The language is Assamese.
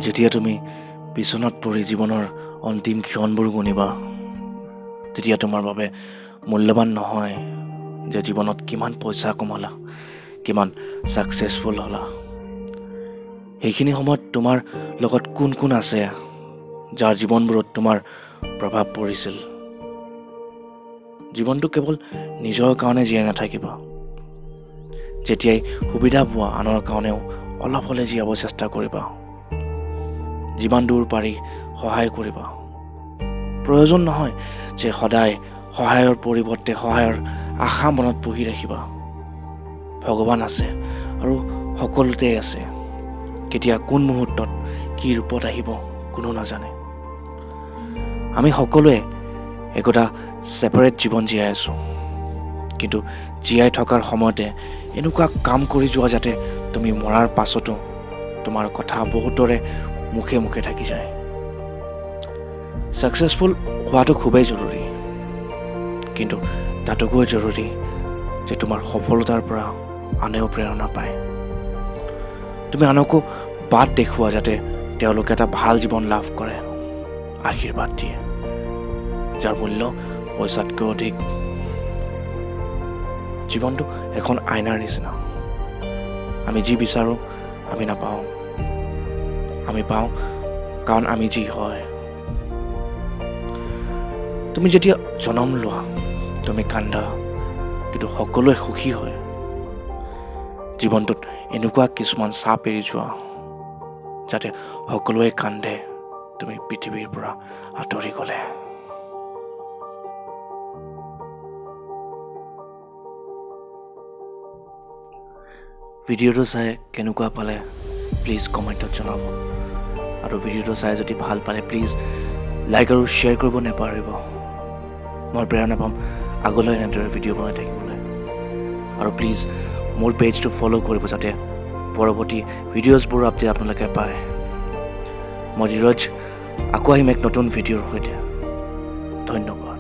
যেতিয়া তুমি বিচনাত পৰি জীৱনৰ অন্তিম ক্ষণবোৰ গুণিবা, তেতিয়া তোমাৰ বাবে মূল্যৱান নহয় যে জীৱনত কিমান পইচা কমালা, কিমান ছাকচেছফুল হ'লা। সেইখিনি সময়ত তোমাৰ লগত কোন কোন আছে যাৰ জীৱনবোৰত তোমাৰ প্ৰভাৱ পৰিছিল। জীৱনটো কেৱল নিজৰ কাৰণে জীয়াই নাথাকিবা। যেতিয়াই সুবিধা পোৱা আনৰ কাৰণেও অলপ হ'লে জীয়াব চেষ্টা কৰিবা। যিমান দূৰ পাৰি সহায় কৰিবা। প্ৰয়োজন নহয় যে সদায় সহায়ৰ পৰিৱৰ্তে সহায়ৰ আশা মনত পুহি ৰাখিবা। ভগৱান আছে আৰু সকলোতে আছে। কেতিয়া কোন মুহূৰ্তত কি ৰূপত আহিব কোনো নাজানে। আমি সকলোৱে একোটা ছেপাৰেট জীৱন জীয়াই আছোঁ, কিন্তু জীয়াই থকাৰ সময়তে এনেকুৱা কাম কৰি যোৱা যাতে তুমি মৰাৰ পাছতো তোমাৰ কথা বহুতৰে মুখে মুখে থাকি যায়। ছাকচেছফুল হোৱাটো খুবেই জৰুৰী, কিন্তু তাতোকৈ জৰুৰী যে তোমাৰ সফলতাৰ পৰা আনেও প্ৰেৰণা পায়। তুমি আনকো বাট দেখুওৱা যাতে তেওঁলোকে এটা ভাল জীৱন লাভ কৰে। আশীৰ্বাদ দিয়ে যাৰ মূল্য পইচাতকৈ অধিক। জীৱনটো এখন আইনাৰ নিচিনা। আমি যি বিচাৰোঁ আমি নাপাওঁ, আমি পাওঁ কাৰণ আমি যি হয়। তুমি যেতিয়া জন্ম লোৱা তুমি কান্দা, কিন্তু সকলোৱে সুখী হয়। জীৱনটোত এনেকুৱা কিছুমান চাপ এৰি যোৱা যাতে সকলোৱে কান্দে তুমি পৃথিৱীৰ পৰা আঁতৰি গ'লে। ভিডিঅ'টো চাই কেনেকুৱা পালে প্লিজ কমেণ্টত জনাব, আৰু ভিডিঅ'টো চাই যদি ভাল পালে প্লিজ লাইক আৰু শ্বেয়াৰ কৰিব নাপাহৰিব। মই প্ৰেৰণা পাম আগলৈ এনেদৰে ভিডিঅ' বনাই থাকিবলৈ। আৰু প্লিজ মোৰ পেজটো ফ'ল' কৰিব যাতে পৰৱৰ্তী ভিডিঅ'ছবোৰ আপডেট আপোনালোকে পায়। মই ধীৰজ আকৌ আহিম এক নতুন ভিডিঅ'ৰ সৈতে। ধন্যবাদ।